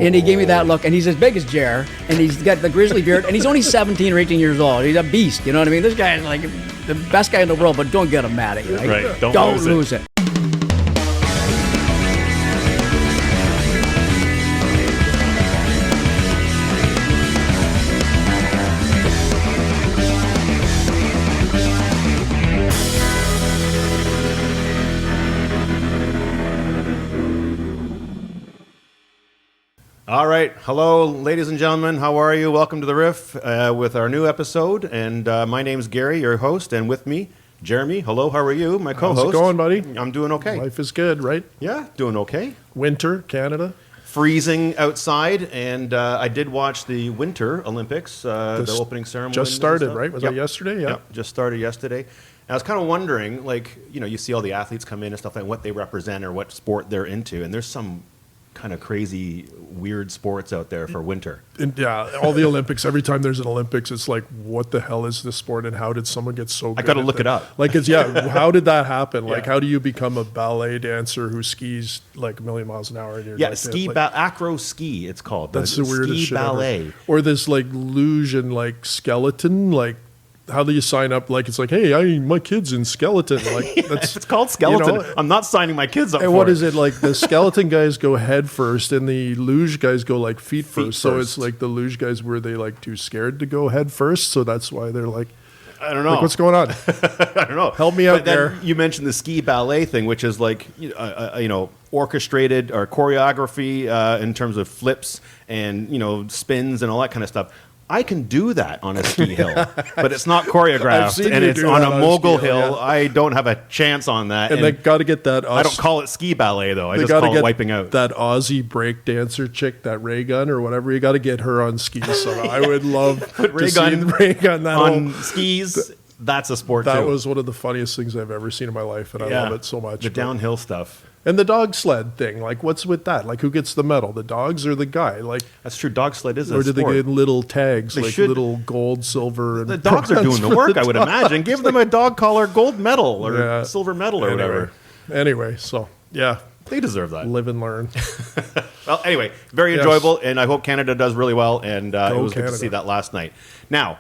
And he gave me that look, and he's as big as Jer, and he's got the grizzly beard, and he's only 17 or 18 years old. He's a beast, you know what I mean? This guy is like the best guy in the world, but don't get him mad at you, right? Right, Don't lose it. All right. Hello, ladies and gentlemen. How are you? Welcome to the Riff with our new episode. And my name's Gary, your host, and with me, Jeremy. Hello, how are you? My co-host. How's it going, buddy? I'm doing okay. Life is good, right? Yeah, doing okay. Winter, Canada. Freezing outside, and I did watch the Winter Olympics, the opening ceremony. Just started, right? Was that yesterday? Yeah. Yep, just started yesterday. And I was kind of wondering, like, you see all the athletes come in and stuff like what they represent or what sport they're into, and there's some kind of crazy, weird sports out there for winter. And yeah, all the Olympics, every time there's an Olympics, it's like, what the hell is this sport and how did someone get so good? I got to look it up. Like, how did that happen? Like, how do you become a ballet dancer who skis like a million miles an hour? And you're acro ski, it's called. That's the weirdest ski shit ballet. Ever. Or this like luge and like skeleton, like, how do you sign up? Like, it's like, hey, my kid's in skeleton. Like, that's it's called skeleton. I'm not signing my kids up for it. And what is it? Like, the skeleton guys go head first and the luge guys go like feet first. So it's like the luge guys, were they like too scared to go head first? So that's why they're like, I don't know. Like, what's going on? I don't know. Help me out there. You mentioned the ski ballet thing, which is like, orchestrated or choreography in terms of flips and, spins and all that kind of stuff. I can do that on a ski hill, but it's not choreographed, and it's on a mogul hill. Yeah. I don't have a chance on that. And they got to get that. I don't call it ski ballet, though. I just call it wiping out. That Aussie break dancer chick, that Ray Gun or whatever, you got to get her on skis. So I would love to see Ray Gun that on skis. That's a sport, too. That was one of the funniest things I've ever seen in my life, and I love it so much. The downhill stuff. And the dog sled thing, like, what's with that? Like, who gets the medal, the dogs or the guy? Like, that's true. Dog sled is a sport. Or do they get little tags, little gold, silver, and the dogs are doing the work, I would imagine. Give them a dog collar gold medal or silver medal or whatever. Anyway, so yeah, they deserve that. Live and learn. Well, anyway, very enjoyable, and I hope Canada does really well. And it was good to see that last night. Now,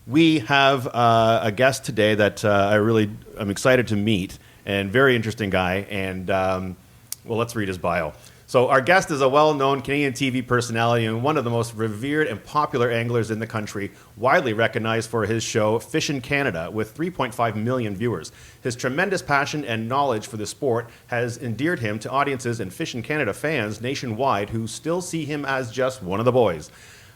we have a guest today that I'm excited to meet. And very interesting guy. And, let's read his bio. So our guest is a well-known Canadian TV personality and one of the most revered and popular anglers in the country, widely recognized for his show Fishin Canada with 3.5 million viewers. His tremendous passion and knowledge for the sport has endeared him to audiences and Fishin Canada fans nationwide who still see him as just one of the boys.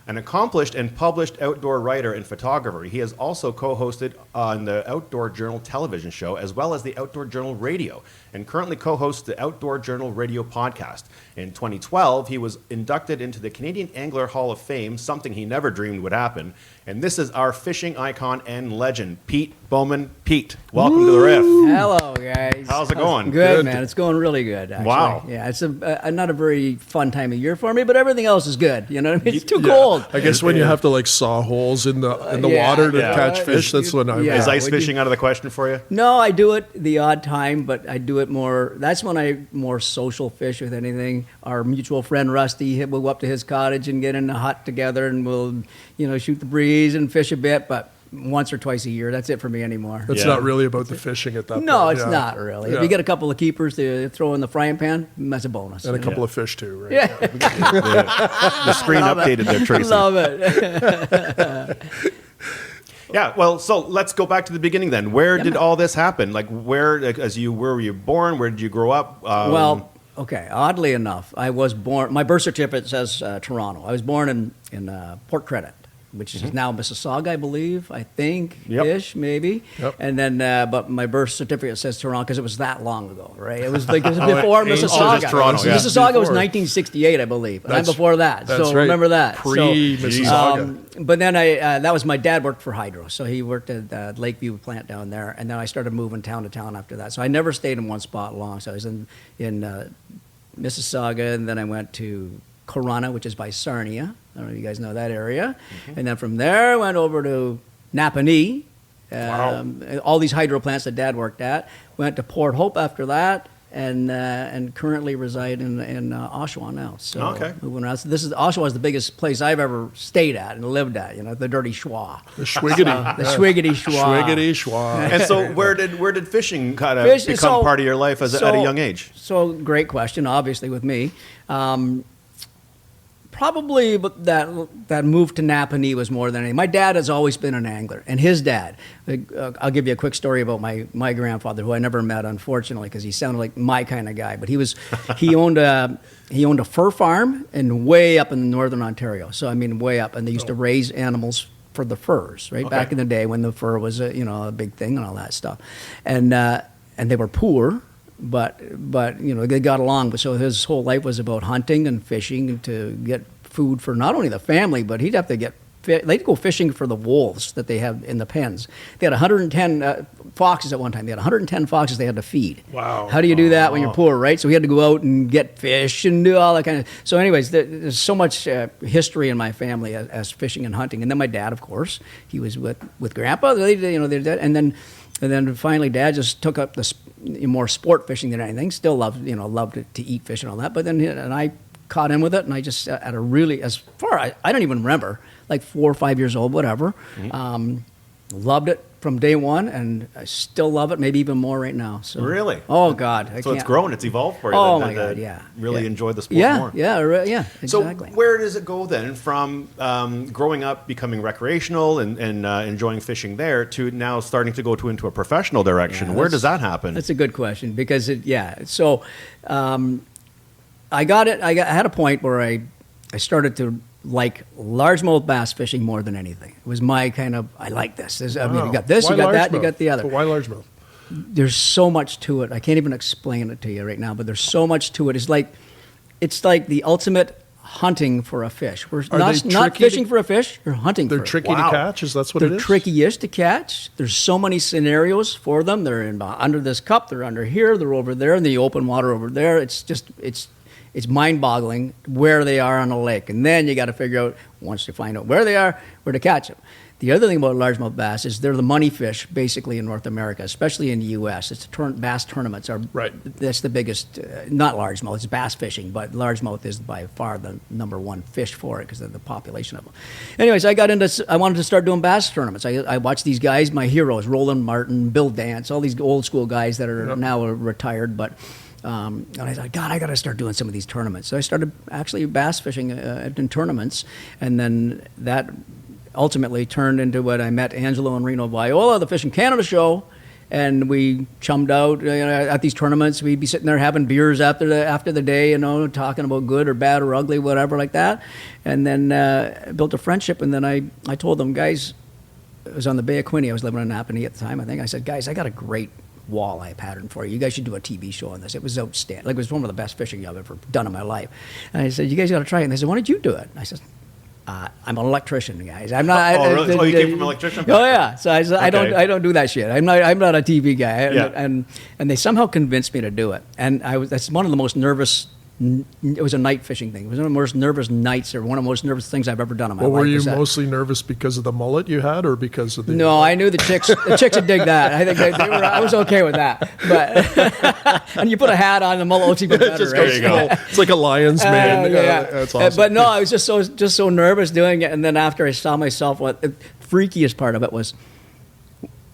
An accomplished and published outdoor writer and photographer, he has also co-hosted on the Outdoor Journal television show as well as the Outdoor Journal radio, and currently co-hosts the Outdoor Journal radio podcast. In 2012, he was inducted into the Canadian Angler Hall of Fame, something he never dreamed would happen. And this is our fishing icon and legend, Pete Bowman. Pete, welcome to the Riff. Hello, guys. How's it going? Good, man. It's going really good, actually. Wow. Yeah, it's not a very fun time of year for me, but everything else is good. You know what I mean? It's too cold. I guess when you have to like saw holes in the water to catch fish, that's when I'm. Is ice fishing out of the question for you? No, I do it the odd time, but I do it more. That's when I more social fish with anything. Our mutual friend Rusty, we'll go up to his cottage and get in the hut together, and we'll shoot the breeze and fish a bit, but once or twice a year. That's it for me anymore. It's not really about the fishing at that point. No, it's not really. If you get a couple of keepers to throw in the frying pan, that's a bonus. And a couple of fish too, right? Yeah. The screen updated there, Tracy. Love it. Yeah, well, so let's go back to the beginning then. Where did all this happen? Like, where were you born? Where did you grow up? Okay, oddly enough, I was born, my birth certificate says Toronto. I was born in Port Credit, which is now Mississauga, I believe, ish, maybe. Yep. And then, but my birth certificate says Toronto because it was that long ago, right? It was like before Mississauga. Toronto, yeah. Mississauga was 1968, I believe. And I'm before that, so right. remember that. Pre-Mississauga. But then that was my dad worked for Hydro, so he worked at the Lakeview plant down there, and then I started moving town to town after that. So I never stayed in one spot long. So I was in Mississauga, and then I went to Corunna, which is by Sarnia. I don't know if you guys know that area. Mm-hmm. And then from there, I went over to Napanee. All these hydro plants that Dad worked at. Went to Port Hope after that. and currently reside in Oshawa now. So Okay. moving around. So Oshawa is the biggest place I've ever stayed at and lived at. The dirty schwa. The Schwiggity. The Schwiggity schwa. Schwiggity schwa. And so where did fishing kind of become part of your life at a young age? So great question, obviously, with me. Probably that move to Napanee was more than anything. My dad has always been an angler, and his dad. I'll give you a quick story about my grandfather, who I never met, unfortunately, because he sounded like my kind of guy. But he owned a fur farm and way up in northern Ontario. So I mean, way up, and they used to raise animals for the furs, right? Okay. Back in the day when the fur was a big thing and all that stuff, and they were poor. But they got along. So his whole life was about hunting and fishing to get food for not only the family, but he'd have to get. They'd go fishing for the wolves that they have in the pens. They had 110 foxes at one time. They had 110 foxes they had to feed. Wow. How do you do that when you're poor, right? So he had to go out and get fish and do all that kind of. So, anyways, there's so much history in my family as fishing and hunting. And then my dad, of course, he was with Grandpa. They did that, and then finally, Dad just took up the more sport fishing than anything. Still loved to eat fish and all that. But then and I caught in with it, and I just at a really I don't even remember, like 4 or 5 years old, whatever. Mm-hmm. Loved it from day one, and I still love it, maybe even more right now. So Really? Oh God! So it's grown, it's evolved for you. Oh my God! Yeah. Really enjoy the sport more. Yeah. Exactly. So where does it go then from growing up, becoming recreational and enjoying fishing there to now starting to go into a professional direction? Yeah, where does that happen? That's a good question because So I got it. I had a point where I started to like largemouth bass fishing more than anything. It was my kind of, I like this. I mean, you got this, Why you got that, largemouth? you got the other. But why largemouth? There's so much to it. I can't even explain it to you right now, but there's so much to it. It's like the ultimate hunting for a fish. We're not fishing for a fish, you're hunting for it. They're tricky to catch? Is that what it is? They're trickiest to catch. There's so many scenarios for them. They're under this cup, they're under here, they're over there, in the open water over there. It's mind-boggling where they are on a lake. And then you got to figure out, once you find out where they are, where to catch them. The other thing about largemouth bass is they're the money fish, basically, in North America, especially in the U.S. It's bass tournaments are right. That's the biggest, not largemouth, it's bass fishing, but largemouth is by far the number one fish for it because of the population of them. Anyways, I wanted to start doing bass tournaments. I watched these guys, my heroes, Roland Martin, Bill Dance, all these old school guys that are now retired, but... and I thought, God, I got to start doing some of these tournaments. So I started actually bass fishing in tournaments, and then that ultimately turned into what I met Angelo and Reno Viola, the Fishin Canada show, and we chummed out at these tournaments. We'd be sitting there having beers after the day, talking about good or bad or ugly, whatever like that, and then built a friendship. And then I told them, guys, it was on the Bay of Quinte. I was living in Napanee at the time, I think. I said, guys, I got a great walleye pattern for you. You guys should do a TV show on this. It was outstanding. Like, it was one of the best fishing I've ever done in my life. And I said, you guys got to try it. And they said, why don't you do it? And I said, I'm an electrician, guys. I'm not. Really? You came from an electrician? Oh yeah. So I said, okay. I don't do that shit. I'm not a TV guy. Yeah. And they somehow convinced me to do it. And that's one of the most nervous. It was a night fishing thing. It was one of the most nervous nights, or one of the most nervous things I've ever done in my life. Were you mostly nervous because of the mullet you had, or because of the? No, I knew the chicks would dig that. I think they were. I was okay with that. But and you put a hat on, the mullet looks even better. Just right? goes full. It's like a lion's mane. That's awesome. But no, I was just so nervous doing it. And then after I saw myself, what the freakiest part of it was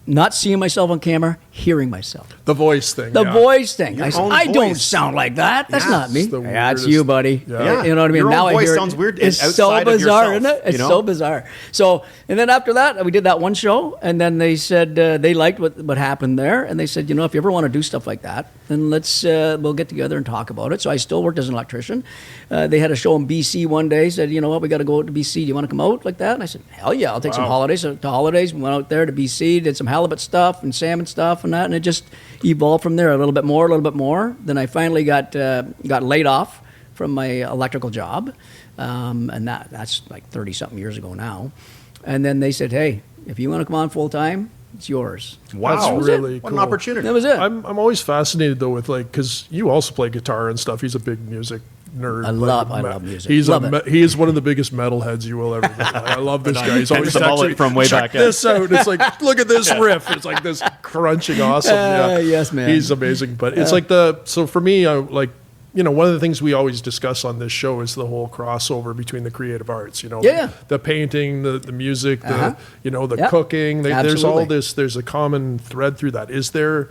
not seeing myself on camera, hearing myself. The voice thing. Voice thing. Your I said, own I don't voice. sound like that. That's not me. That's weirdest. you, buddy. Yeah. You know what I mean? Your Now own voice I hear sounds weird It's so outside of bizarre, yourself, isn't it? It's you know? so bizarre. So, and then after that, we did that one show, and then they said they liked what happened there, and they said, if you ever want to do stuff like that, then we'll get together and talk about it. So I still worked as an electrician. They had a show in BC one day. Said, you know what, we got to go out to BC. Do you want to come out like that? And I said, hell yeah, I'll take some holidays. So to holidays, we went out there to BC, did some halibut stuff and salmon stuff and that, and it just evolved from there a little bit more. Then I finally got laid off from my electrical job, and that's like 30-something years ago now. And then they said, hey, if you want to come on full time, it's yours. Wow, That's really what cool. an opportunity. That was it. I'm always fascinated though with because you also play guitar and stuff. He's a big music nerd. I love music. He is one of the biggest metalheads you will ever meet. I love this guy. He's always the mullet from way check back. This out. It's like, look at this riff. It's like this crunching awesome. Yes, man. He's amazing. But it's like so for me, one of the things we always discuss on this show is the whole crossover between the creative arts, the painting, the music, the cooking. There's all this, there's a common thread through that. Is there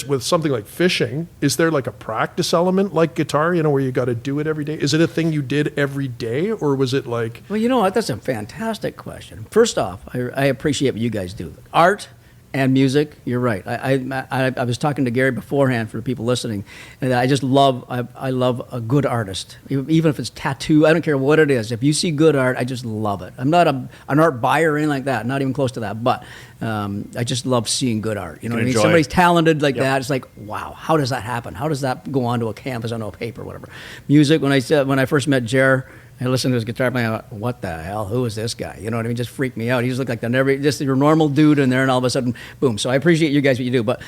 with something like fishing, is there like a practice element like guitar, where you got to do it every day? Is it a thing you did every day, or was it like... Well, that's a fantastic question. First off, I appreciate what you guys do. Art and music, you're right. I was talking to Gary beforehand for the people listening, and I just love, I love a good artist. Even if it's tattoo, I don't care what it is. If you see good art, I just love it. I'm not an art buyer or anything like that, not even close to that, but I just love seeing good art. You know what I mean? Somebody's talented like that, it's like, wow, how does that happen? How does that go onto a canvas, onto a paper, whatever? Music, when I first met Jer, I listened to his guitar playing. I went, what the hell? Who is this guy? You know what I mean? Just freaked me out. He just looked like just your normal dude in there, and all of a sudden, boom. So I appreciate you guys what you do, but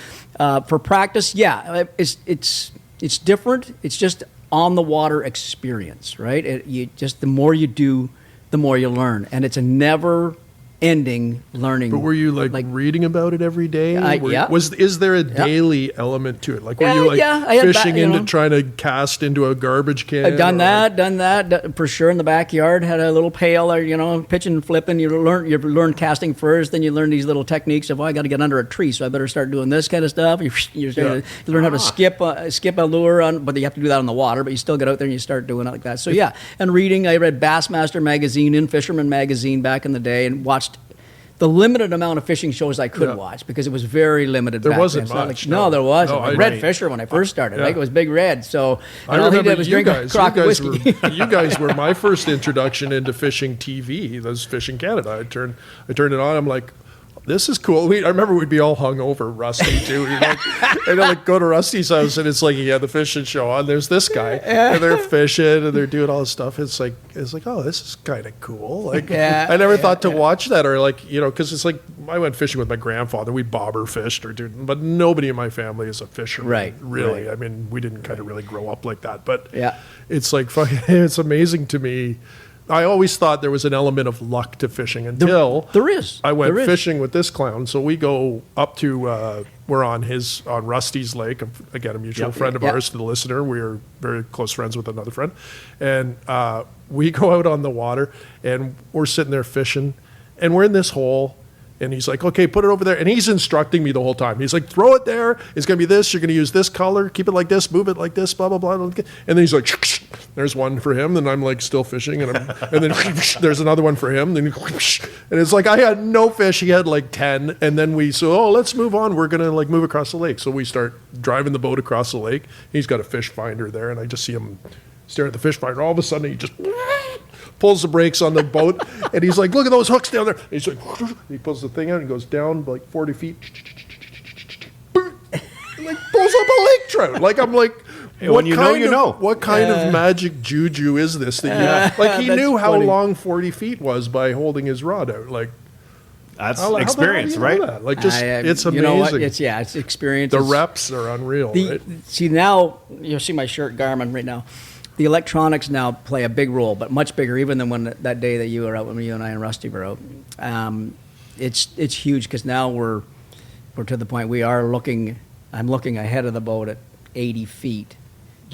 for practice, it's different. It's just on the water experience, right? The more you do, the more you learn, and it's a never ending learning. But were you like reading about it every day? Yeah. Is there a daily element to it? Like were you fishing into trying to cast into a garbage can? I've done that for sure in the backyard. Had a little pail or pitching and flipping. You learn casting first, then you learn these little techniques of I got to get under a tree, so I better start doing this kind of stuff. You learn how to skip a lure on, but you have to do that on the water. But you still get out there and you start doing it like that. So and reading. I read Bassmaster magazine and Fisherman magazine back in the day and watched the limited amount of fishing shows I could watch because it was very limited. There back wasn't then. much. No, there wasn't. No, Red Fisher when I first started. It was Big Red. So I all he remember did was drink a crock of whiskey. You guys were my first introduction into fishing TV. That was Fishin Canada. I turned it on. I'm like, this is cool. I remember we'd be all hungover, Rusty too. And I'd go to Rusty's house, and it's like he had the fishing show on. There's this guy, and they're fishing, and they're doing all this stuff. It's like, oh, this is kind of cool. Like, I never thought to watch that, or because it's like I went fishing with my grandfather. We bobber fished, but nobody in my family is a fisherman. Right. Really. Right. I mean, we didn't kind of really grow up like that. But it's like it's amazing to me. I always thought there was an element of luck to fishing until there is. I went fishing with this clown. So we go up to we're on Rusty's Lake, again a mutual friend of ours. To the listener, we are very close friends with another friend, and we go out on the water and we're sitting there fishing, and we're in this hole. And he's like, okay, put it over there. And he's instructing me the whole time. He's like, throw it there. It's going to be this. You're going to use this color. Keep it like this. Move it like this, blah, blah, blah. And then he's like, there's one for him. Then I'm like still fishing. And then there's another one for him. And it's like I had no fish. He had like 10. And then let's move on. We're going to move across the lake. So we start driving the boat across the lake. He's got a fish finder there. And I just see him staring at the fish finder. All of a sudden, he just pulls the brakes on the boat, and he's like, look at those hooks down there. And he's like, he pulls the thing out and goes down like 40 feet. And pulls up a lake trout. I'm like, what kind of magic juju is this that you he knew how long 40 feet was by holding his rod out. That's experience, right? It's amazing. You know what? It's experience. The reps are unreal. Right? See, now you'll see my shirt Garmin right now. The electronics now play a big role, but much bigger even than that day that you were out when you and I and Rusty were out. It's huge because now we're to the point I'm looking ahead of the boat at 80 feet.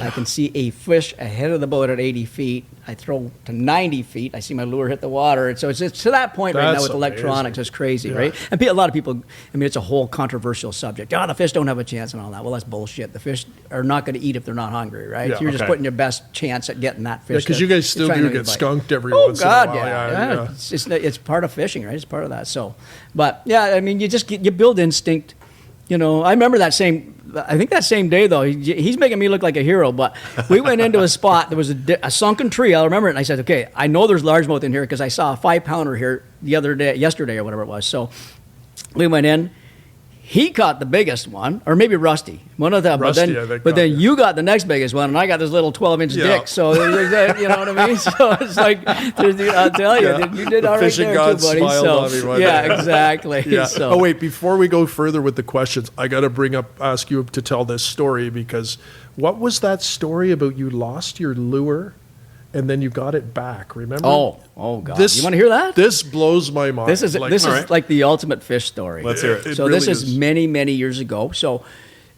I can see a fish ahead of the boat at 80 feet. I throw to 90 feet. I see my lure hit the water. And so it's to that point right now with electronics. It's crazy, right? And a lot of people, it's a whole controversial subject. The fish don't have a chance and all that. Well, that's bullshit. The fish are not going to eat if they're not hungry, right? So you're just putting your best chance at getting that fish. Yeah, because you guys still do get skunked every once in a while. Oh, God, yeah. It's part of fishing, right? It's part of that. So, but, you build instinct. I remember that same day, though, he's making me look like a hero, but we went into a spot, there was a sunken tree, I'll remember it, and I said, okay, I know there's largemouth in here because I saw a 5-pounder here yesterday or whatever it was. So we went in, He caught the biggest one, or maybe Rusty. One of them. Rusty, but I think, then got it. you got the next biggest one, and I got this little 12-inch Yeah. dick. So you know what I mean. So it's like, I'll tell you, you did all right fishing there god too, buddy. smiled So on me one yeah, day. exactly. Yeah. So, Oh wait, before we go further with the questions, I got to ask you to tell this story, because what was that story about you lost your lure and then you got it back? Remember? Oh God! You want to hear that? This blows my mind. This is like the ultimate fish story. Let's hear it. So really this is many years ago. So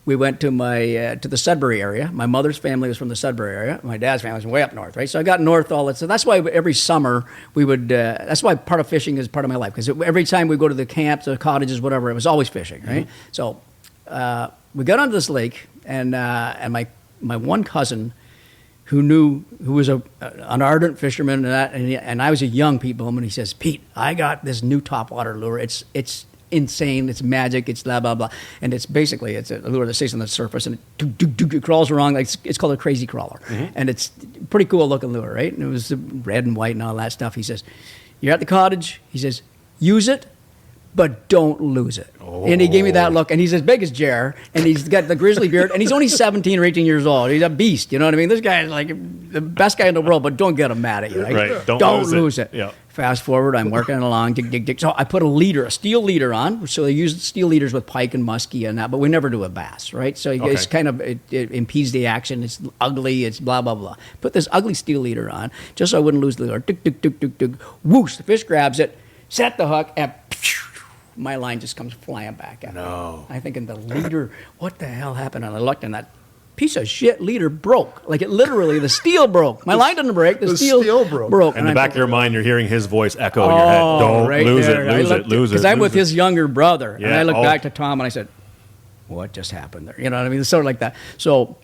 we went to to the Sudbury area. My mother's family was from the Sudbury area. My dad's family was way up north, right? So I got north all that. So that's why every summer we would. That's why part of fishing is part of my life, because every time we go to the camps, the cottages, whatever, it was always fishing, right? Mm-hmm. So we got onto this lake, and my one cousin, who was an ardent fisherman, and I was a young people, and he says, "Pete, I got this new topwater lure. It's insane. It's magic. It's blah blah blah, and it's a lure that stays on the surface, and it crawls around like it's called a crazy crawler, and it's pretty cool looking lure, right? And it was red and white and all that stuff." He says, "You're at the cottage." He says, "Use it, but don't lose it." And he gave me that look, and he's as big as Jer, and he's got the grizzly beard, and he's only 17 or 18 years old. He's a beast, you know what I mean? This guy is like the best guy in the world, but don't get him mad at you, right? Right. Don't lose it. Yeah. Fast forward, I'm working along, dig. So I put a steel leader on. So they use steel leaders with pike and muskie and that, but we never do a bass, right? So it's kind of, it impedes the action. It's ugly. It's blah, blah, blah. Put this ugly steel leader on just so I wouldn't lose the lure. Dig. Whoosh, the fish grabs it, set the hook, and my line just comes flying back at me. I'm thinking, the leader, what the hell happened? And I looked, and that piece of shit leader broke. Like, it literally, the steel broke. My line didn't break. The steel broke. In the back of your mind, you're hearing his voice echo in your head. Don't right lose there. it. Because I'm with his younger brother. Yeah. And I looked back to Tom, and I said, what just happened there? You know what I mean? It's sort of like that. So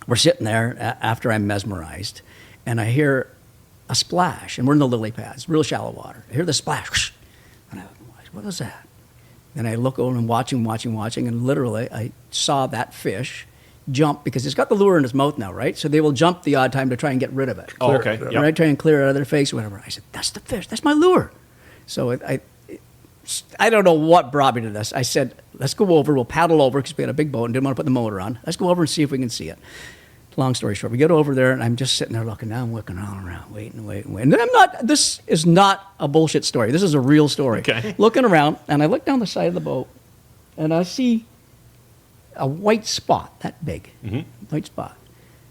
we're sitting there after I'm mesmerized, and I hear a splash. And we're in the lily pads, real shallow water. I hear the splash. And I go, what was that? And I look over and watching, and literally I saw that fish jump, because it's got the lure in its mouth now, right? So they will jump the odd time to try and get rid of it. Oh, okay. Yep. Right? Try and clear it out of their face or whatever. I said, that's the fish. That's my lure. So I don't know what brought me to this. I said, let's go over. We'll paddle over, because we had a big boat and didn't want to put the motor on. Let's go over and see if we can see it. Long story short, we get over there, and I'm just sitting there looking. Now I'm looking all around, waiting. And this is not a bullshit story. This is a real story. Okay. Looking around, and I look down the side of the boat, and I see a white spot, that big, white spot.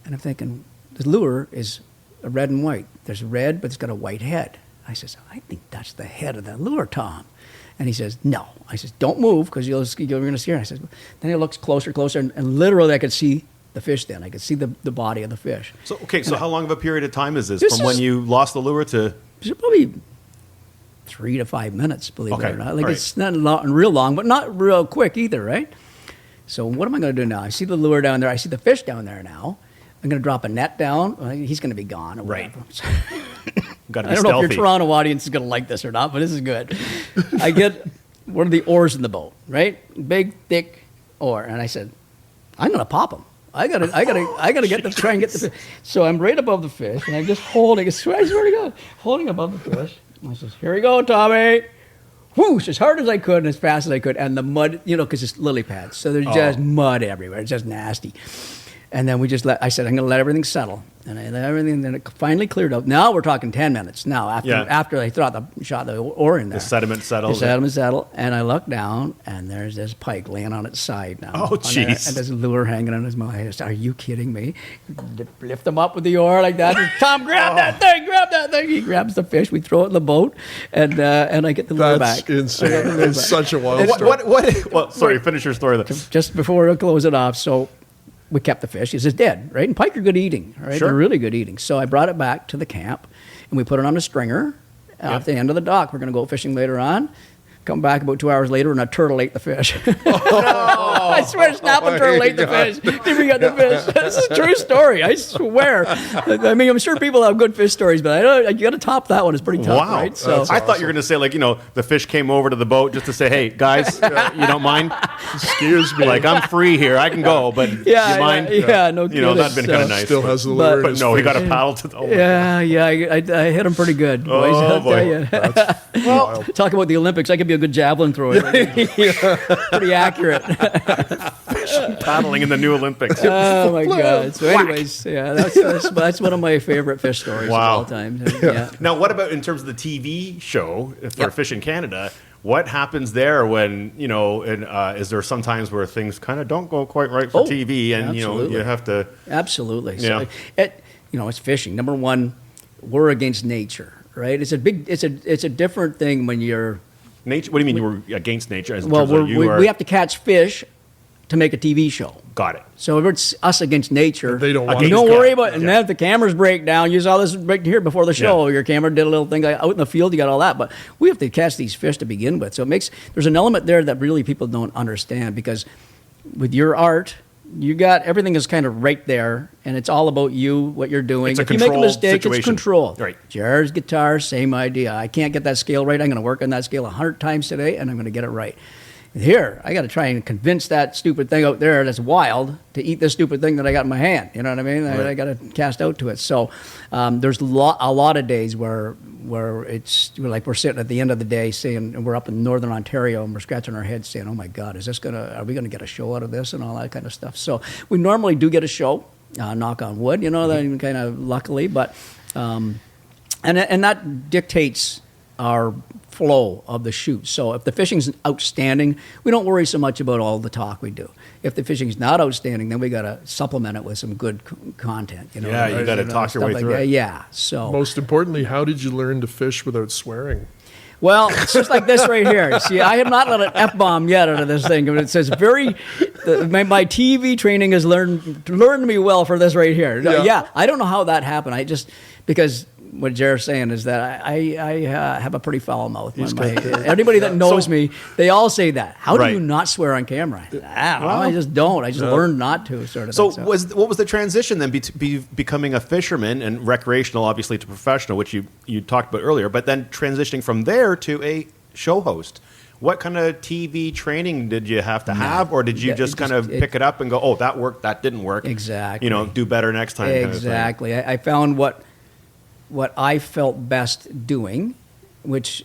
And I'm thinking, the lure is a red and white. There's red, but it's got a white head. I says, I think that's the head of the lure, Tom. And he says, no. I says, don't move, because you're going to see her. I said, then he looks closer, and literally I could see the fish then. I could see the body of the fish. So how long of a period of time is this This from when you lost the lure to? It's probably 3 to 5 minutes, believe it or not. Like, right. It's not real long, but not real quick either, right? So what am I going to do now? I see the lure down there. I see the fish down there now. I'm going to drop a net down. Well, he's going to be gone. Or Right. whatever. Got to I be don't know if stealthy. your Toronto audience is going to like this or not, but this is good. I get one of the oars in the boat, right? Big, thick oar. And I said, I'm going to pop him. I gotta try and get the fish. So I'm right above the fish, and I'm just holding. I swear to God, holding above the fish. And I says, "Here we go, Tommy." Whoosh, as hard as I could and as fast as I could, and the mud, because it's lily pads, so there's just mud everywhere. It's just nasty. And then I said, I'm going to let everything settle. And I let everything, then it finally cleared up. Now we're talking 10 minutes. Now, after I shot the oar in there. The sediment settled. The sediment settled. And I look down, and there's this pike laying on its side now. Oh, jeez. And there's a lure hanging on his mouth. I said, are you kidding me? Lift him up with the oar like that. Tom, grab that thing. He grabs the fish. We throw it in the boat, and I get the lure back. That's insane. It's such a wild story. Well, sorry, finish your story. Just before I close it off, so we kept the fish. It's dead, right? And pike are good eating, right? Sure. They're really good eating. So I brought it back to the camp, and we put it on a stringer off the end of the dock. We're going to go fishing later on. Come back about 2 hours later, and a turtle ate the fish. I swear, snapping turtle ate the fish. Then we got the fish. This is a true story. I swear. I mean, I'm sure people have good fish stories, but you got to top that one. It's pretty tough, Wow. right? So I thought you were going to say, the fish came over to the boat just to say, hey, guys, you don't mind? Excuse me. Like, I'm free here. I can go, but you mind? Yeah, no kidding. That'd been kind of nice. Still has the lure. But no, he got a paddle to the. I hit him pretty good, boys. Oh, I'll boy. tell you. Wild. Talk about the Olympics. I could be a good javelin thrower. Pretty accurate. Paddling in the new Olympics. Oh my God! So, anyways, yeah, that's one of my favorite fish stories of all time. Yeah. Now, what about in terms of the TV show for Fishin Canada? What happens there when, you know, and is there some times where things kind of don't go quite right for TV and, you know, you have to... Absolutely. Yeah. So, it's fishing. Number one, we're against nature, right? It's a different thing when you're... Nature? What do you mean you were against nature? We have to catch fish to make a TV show. Got it. So if it's us against nature, They don't want you don't to. worry about it. And then if the cameras break down, you saw this break here before the show. Your camera did a little thing out in the field. You got all that, but we have to catch these fish to begin with. So there's an element there that really people don't understand, because with your art, you got everything is kind of right there, and it's all about you, what you're doing. It's a if you make a controlled mistake, situation. it's controlled. Right. Jars, guitars, same idea. I can't get that scale right. I'm going to work on that scale 100 times today, and I'm going to get it right. Here, I got to try and convince that stupid thing out there that's wild to eat this stupid thing that I got in my hand. You know what I mean? Right. I got to cast out to it. So there's a lot of days where we're sitting at the end of the day saying, and we're up in northern Ontario and we're scratching our heads saying, oh my God, are we gonna get a show out of this and all that kind of stuff. So we normally do get a show, knock on wood, you know, that kind of luckily, but and that dictates our flow of the shoot. So if the fishing's outstanding, we don't worry so much about all the talk we do. If the fishing's not outstanding, then we got to supplement it with some good content. You know, Yeah, you got to talk your way through it. Yeah. So Most importantly, how did you learn to fish without swearing? well, it's just like this right here. See, I have not let an F-bomb yet out of this thing. But it says my TV training has learned me well for this right here. Yeah, I don't know how that happened. Because what Jared's saying is that I have a pretty foul mouth. Everybody that knows me, they all say that. How do you not swear on camera? I don't know. I just don't. I just learned not to, sort of. So what was the transition then becoming a fisherman and recreational, obviously, to professional, which you talked about earlier, but then transitioning from there to a show host? What kind of TV training did you have to have, or did you just kind of pick it up and go, oh, that worked, that didn't work? Exactly. You know, do better next time. Exactly. Kind of I found what I felt best doing, which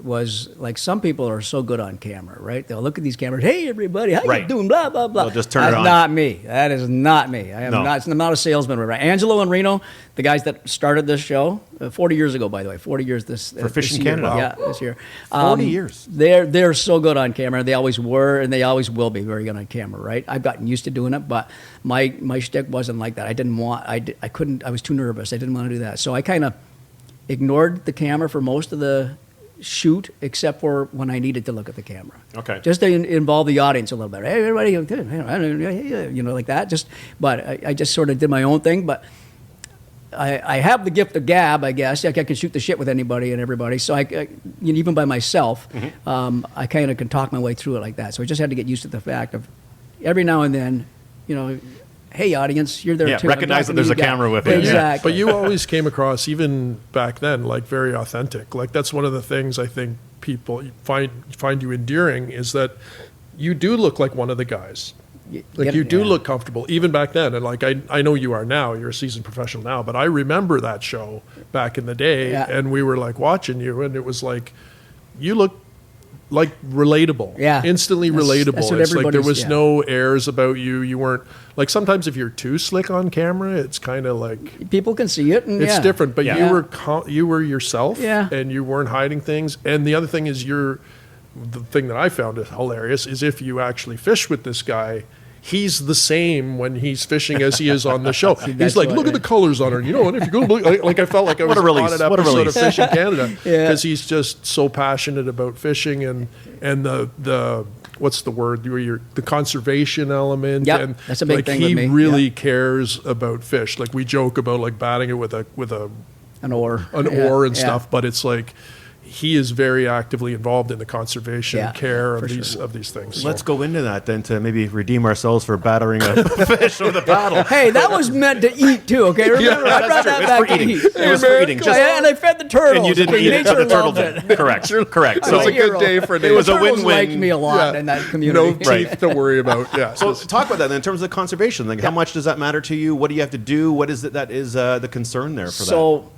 was like some people are so good on camera, right? They'll look at these cameras, hey, everybody, how you doing, blah, blah, blah. They'll just turn it on. That's not me. That is not me. I'm not a salesman, right? Angelo and Reno, the guys that started this show, 40 years ago, by the way, 40 years this For Fishin' year. Canada. Yeah, this year. 40 years. They're so good on camera. They always were, and they always will be very good on camera, right? I've gotten used to doing it, but my shtick wasn't like that. I couldn't, I was too nervous. I didn't want to do that. So I kind of ignored the camera for most of the shoot, except for when I needed to look at the camera. Okay. Just to involve the audience a little bit. Hey, everybody, you know, like that. But I just sort of did my own thing. But I have the gift of gab, I guess. I can shoot the shit with anybody and everybody. So even by myself, I kind of can talk my way through it like that. So I just had to get used to the fact of every now and then, you know, hey, audience, you're there too. Recognize that there's a camera with you. Exactly. But you always came across, even back then, like very authentic. Like that's one of the things I think people find you endearing, is that you do look like one of the guys. Like you do look comfortable, even back then. And like I know you are now, you're a seasoned professional now, but I remember that show back in the day, and we were like watching you, and it was like, you look like relatable, instantly relatable. That's what it's like there was yeah. no airs about you. You weren't like, sometimes if you're too slick on camera, it's kind of like people can see it, and it's different. But Yeah. you were yourself, Yeah. and you weren't hiding things. And the other thing is, the thing that I found hilarious is if you actually fish with this guy, he's the same when he's fishing as he is on the show. He's like, look at the colors on her. You know, and if you go, like I felt like I was on an episode of Fishin' Canada, because he's just so passionate about fishing and the what's the word? The conservation element. Yep, and that's a big thing he with me. really cares about fish. Like we joke about like batting it with an oar and stuff, but it's like, he is very actively involved in the conservation care of these things. Let's go into that then, to maybe redeem ourselves for battering a fish with a paddle. Hey, that was meant to eat too, okay? Remember, I brought that back to eat. It was for eating. And I fed the turtles. And you didn't eat it, but the turtle did. Correct. So it's a good day for it was a win-win. Liked me a lot in that community. No teeth to worry about. Yeah. So talk about that then, in terms of conservation. Like, how much does that matter to you? What do you have to do? What is it that is the concern there for that? So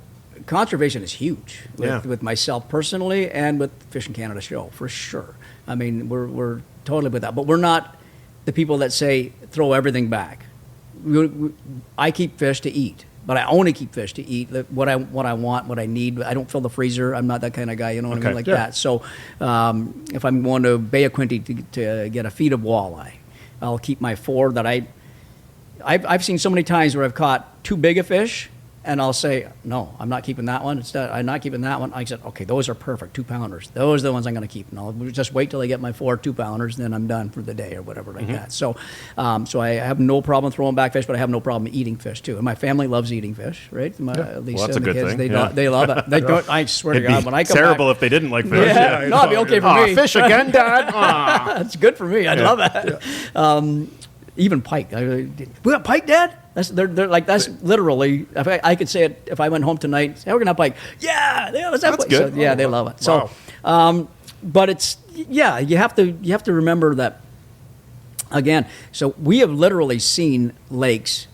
conservation is huge with myself personally and with Fishin Canada show, for sure. I mean, we're totally with that. But we're not the people that say throw everything back. I keep fish to eat. But I only keep fish to eat. What I want, what I need. I don't fill the freezer. I'm not that kind of guy. You know what I mean, like that. So if I'm going to Bay of Quinte to get a feed of walleye, I'll keep my 4 that I've seen so many times where I've caught too big a fish, and I'll say, no, I'm not keeping that one. I'm not keeping that one. I said, okay, those are perfect 2-pounders. Those are the ones I'm going to keep. And I'll just wait till I get my 4 2-pounders, and then I'm done for the day or whatever like that. So I have no problem throwing back fish, but I have no problem eating fish too. And my family loves eating fish, right? At least that's a good thing. They love it. They go, I swear to God, when I come terrible back, if they didn't like fish. No, it'd be okay for me. Fish again, Dad. That's good for me. I love that. Even pike. We got pike, Dad? They're like, that's literally, if I could say it, if I went home tonight, say, we're going to have pike. Yeah, let's have That's pike. good. So, they love it. Wow. So, but it's, you have to remember that, again, so we have literally seen lakes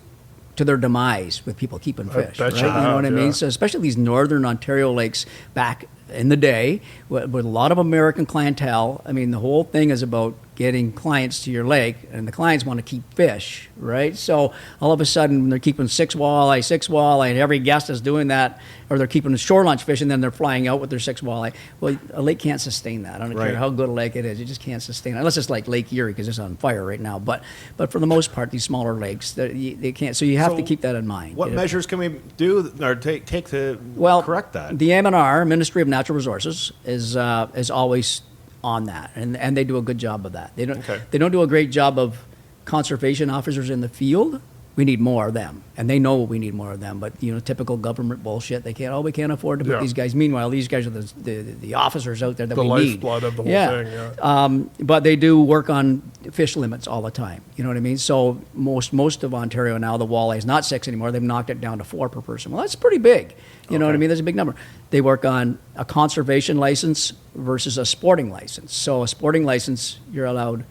to their demise with people keeping fish. bet Right? you You know what I mean? yeah. So especially these northern Ontario lakes back in the day with a lot of American clientele. I mean, the whole thing is about getting clients to your lake, and the clients want to keep fish, right? So all of a sudden, they're keeping 6 walleye, and every guest is doing that, or they're keeping shore lunch fish, and then they're flying out with their 6 walleye. Well, a lake can't sustain that. I don't care how good a lake it is; it just can't sustain it, unless it's like Lake Erie, because it's on fire right now. But for the most part, these smaller lakes, they can't. So you have to keep that in mind. What measures can we do or take to correct that? The M&R, Ministry of Natural Resources, is always on that, and they do a good job of that. They don't do a great job of conservation officers in the field. We need more of them, and they know we need more of them. But typical government bullshit. We can't afford to put these guys. Meanwhile, these guys are the officers out there that we need. The lifeblood of the whole thing. Yeah. But they do work on fish limits all the time. You know what I mean? So most of Ontario now, the walleye is not 6 anymore. They've knocked it down to 4 per person. Well, that's pretty big. You know what I mean? That's a big number. They work on a conservation license versus a sporting license. So a sporting license, you're allowed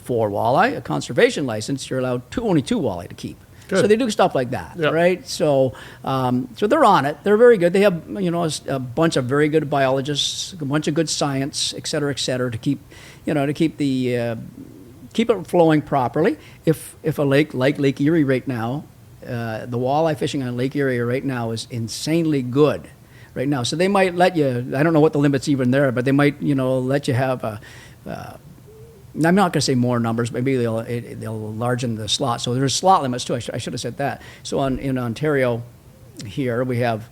4 walleye. A conservation license, you're allowed only 2 walleye to keep. Good. So they do stuff like that, right? So so they're on it. They're very good. They have a bunch of very good biologists, a bunch of good science, et cetera, to keep keep it flowing properly. If a lake like Lake Erie right now, the walleye fishing on Lake Erie right now is insanely good right now. So they might let you, I don't know what the limit's even there, but they might, let you have I'm not going to say more numbers. Maybe they'll largen the slot. So there's slot limits too. I should have said that. So in Ontario here, we have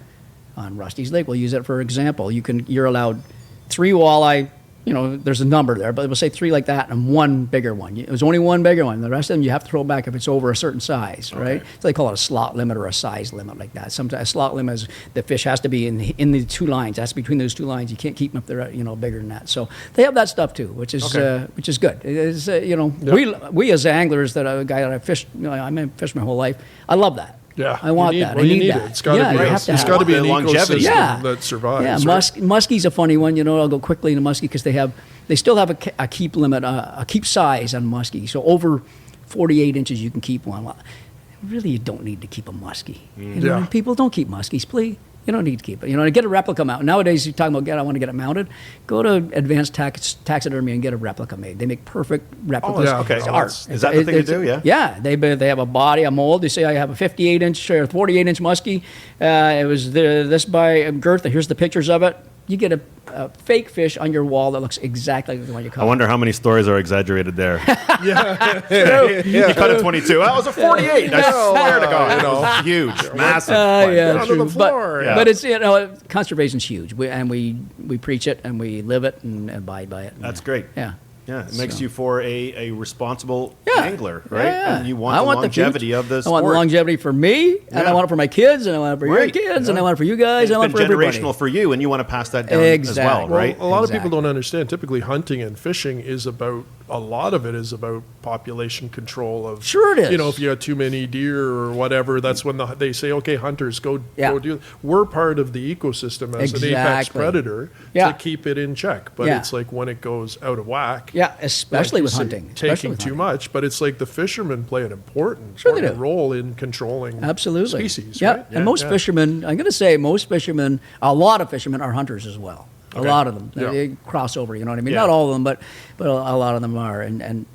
on Rusty's Lake, we'll use it for example. You're allowed 3 walleye. There's a number there, but we'll say 3 like that and 1 bigger one. There's only 1 bigger one. The rest of them you have to throw back if it's over a certain size, right? So they call it a slot limit or a size limit like that. Sometimes a slot limit is the fish has to be in the 2 lines. That's between those 2 lines. You can't keep them if they're bigger than that. So they have that stuff too, which is good. It's, we as anglers, that a guy that I fished, I fished my whole life. I love that. Yeah, I want that. Well, I need it. that. It's got to be. It's got to be an longevity. ecosystem that survives. Yeah, right? muskie's a funny one. I'll go quickly into muskie because they still have a keep limit, a keep size on muskie. So over 48 inches, you can keep one. Well, really, you don't need to keep a muskie. People don't keep muskies, please. You don't need to keep it. To get a replica mount. Nowadays, you're talking about, I want to get it mounted. Go to Advanced Taxidermy and get a replica made. They make perfect replicas. Oh, okay. It's art. Is that the thing to do? Yeah. Yeah. They have a body, a mold. They say, I have a 58-inch or 48-inch muskie. It was this by girth. Here's the pictures of it. You get a fake fish on your wall that looks exactly like the one you caught. I wonder how many stories are exaggerated there. Yeah. You cut a 22. That was a 48. I swear to God. It's huge. Massive. Onto the floor. But it's, conservation's huge. We preach it and we live it and abide by it. That's great. Yeah. Yeah, it makes you for a responsible angler, right? Yeah. And you want the longevity of the sport. I want the longevity for me, and I want it for my kids, and I want it for your kids, and I want it for you guys, and I want it for everybody. It's been generational for you, and you want to pass that down as well, right? Well, a lot of people don't understand. Typically, hunting and fishing is about, a lot of it is about population control of. Sure it is. If you have too many deer or whatever, that's when they say, okay, hunters, go do. We're part of the ecosystem as an apex predator to keep it in check. But it's like when it goes out of whack, Yeah, especially like you with say, hunting. taking too much, but it's like the fishermen play an important Sure they do. role in controlling Absolutely. species. Yeah, Right? and most fishermen, I'm going to say most fishermen, a lot of fishermen are hunters as well. A lot of them. Yeah. They cross over, you know what I mean? Yeah. Not all of them, but a lot of them are. And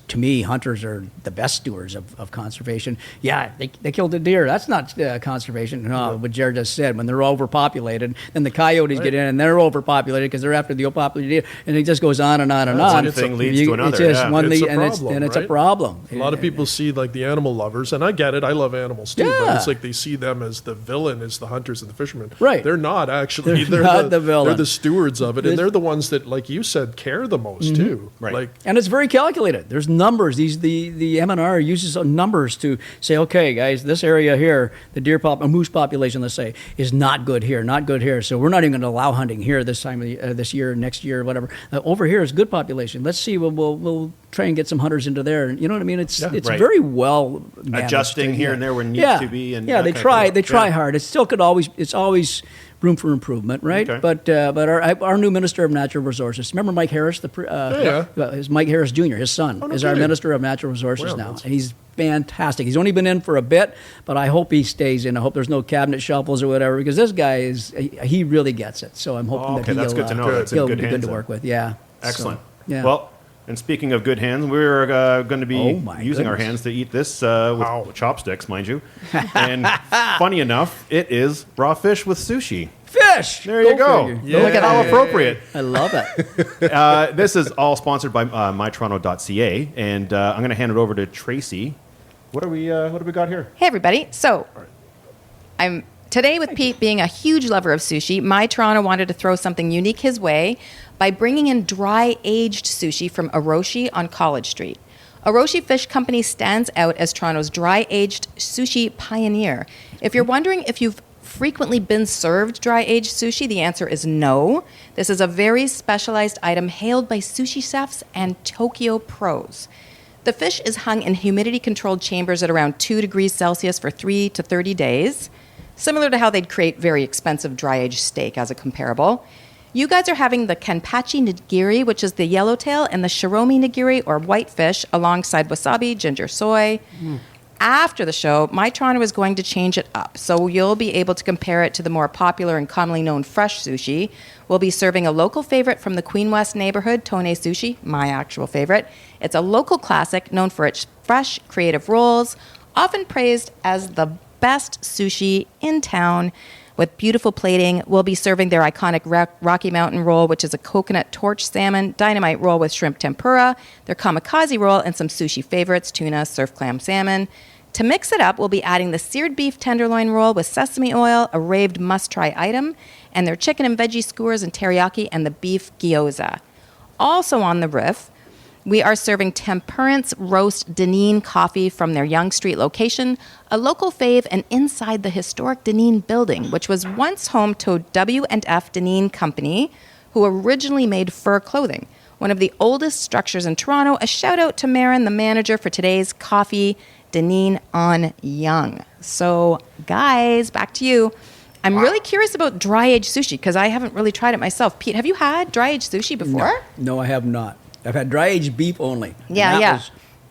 to me, hunters are the best stewards of conservation. Yeah, they killed a deer. That's not conservation. No, what Jared just said. When they're overpopulated, then the coyotes get in and they're overpopulated because they're after the overpopulated deer. And it just goes on and on and on. One thing leads to another. It's just Yeah. one It's lead, a and it's a right? problem. A lot of people see like the animal lovers, and I get it. I love animals too, but Yeah. it's like they see them as the villain, as the hunters and the fishermen. Right. They're not actually. They're not the villain. They're the stewards of it, and they're the ones that, like you said, care the most too. Right. Like And it's very calculated. There's numbers. The MNR uses numbers to say, okay, guys, this area here, the moose population, let's say, is not good here, not good here. So we're not even going to allow hunting here this time of this year, next year, whatever. Over here is good population. Let's see. We'll try and get some hunters into there. You know what I mean? It's Right. very well managed. Adjusting here and there where it needs to be, and yeah, that they kind of try. thing. They try Yeah. hard. It's always room for improvement, right? Okay. But our new Minister of Natural Resources, remember Mike Harris, is Mike Harris Jr., his son, no is our kidding. Minister of Natural Resources Wow, now. that's- And he's fantastic. He's only been in for a bit, but I hope he stays in. I hope there's no cabinet shuffles or whatever, because this guy he really gets it. So I'm hoping Okay, that that's good to know. That's in he'll good be hands good to then. work with. Yeah. Excellent. So, yeah. Well, and speaking of good hands, we're going to be Oh, my using our goodness. hands to eat this with chopsticks, mind you. And funny enough, it is raw fish with sushi. Fish! There you go. Figure. Look at how appropriate. I love it. This is all sponsored by mytoronto.ca, and I'm going to hand it over to Tracy. What do we got here? Hey, everybody. So, I'm today with Pete being a huge lover of sushi. My Toronto wanted to throw something unique his way by bringing in dry-aged sushi from Oroshi on College Street. Oroshi Fish Company stands out as Toronto's dry-aged sushi pioneer. If you're wondering if you've frequently been served dry-aged sushi, the answer is no. This is a very specialized item hailed by sushi chefs and Tokyo pros. The fish is hung in humidity-controlled chambers at around 2 degrees Celsius for 3 to 30 days, similar to how they'd create very expensive dry-aged steak as a comparable. You guys are having the Kanpachi nigiri, which is the yellowtail, and the shiromi nigiri, or whitefish, alongside wasabi, ginger soy. After the show, My Toronto is going to change it up, so you'll be able to compare it to the more popular and commonly known fresh sushi. We'll be serving a local favorite from the Queen West neighborhood, Tone Sushi, my actual favorite. It's a local classic known for its fresh, creative rolls, often praised as the best sushi in town. With beautiful plating, we'll be serving their iconic Rocky Mountain roll, which is a coconut torch salmon, dynamite roll with shrimp tempura, their kamikaze roll, and some sushi favorites, tuna, surf clam salmon. To mix it up, we'll be adding the seared beef tenderloin roll with sesame oil, a raved must-try item, and their chicken and veggie skewers and teriyaki, and the beef gyoza. Also on the Riff, we are serving Temperance Roast Deneen coffee from their Yonge Street location, a local fave and inside the historic Deneen building, which was once home to W&F Deneen Company, who originally made fur clothing. One of the oldest structures in Toronto. A shout out to Marin, the manager for today's coffee, Deneen on Yonge. So, guys, back to you. I'm really curious about dry-aged sushi because I haven't really tried it myself. Pete, have you had dry-aged sushi before? No, I have not. I've had dry-aged beef only. And Yeah.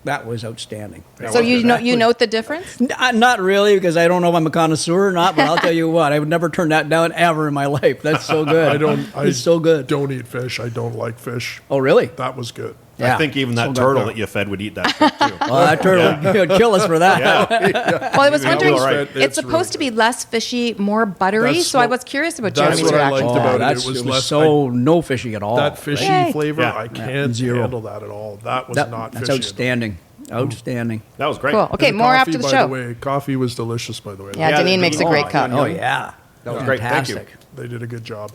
That was outstanding. So you note the difference? Not really, because I don't know if I'm a connoisseur or not, but I'll tell you what, I would never turn that down ever in my life. That's so good. It's so good. Don't eat fish. I don't like fish. Oh, really? That was good. I think even that turtle that you fed would eat that fish too. Well, that turtle would kill us for that. Well, I was wondering, all right. it's supposed to be less fishy, more buttery, That's so I what- was curious about that's Jeremy's what I reaction. liked about it. That's, It was it less- was so no fishy at all. That fishy Yay. flavor, Yeah. I can't Zero. handle that at all. That was not That's fishy. outstanding. Outstanding. That was great. Cool. Okay, And more coffee, after the by show. The way, coffee was delicious, by the way. Yeah, Yeah, Deneen makes a great cup. Oh, yeah. That was great. Thank you. fantastic. They did a good job.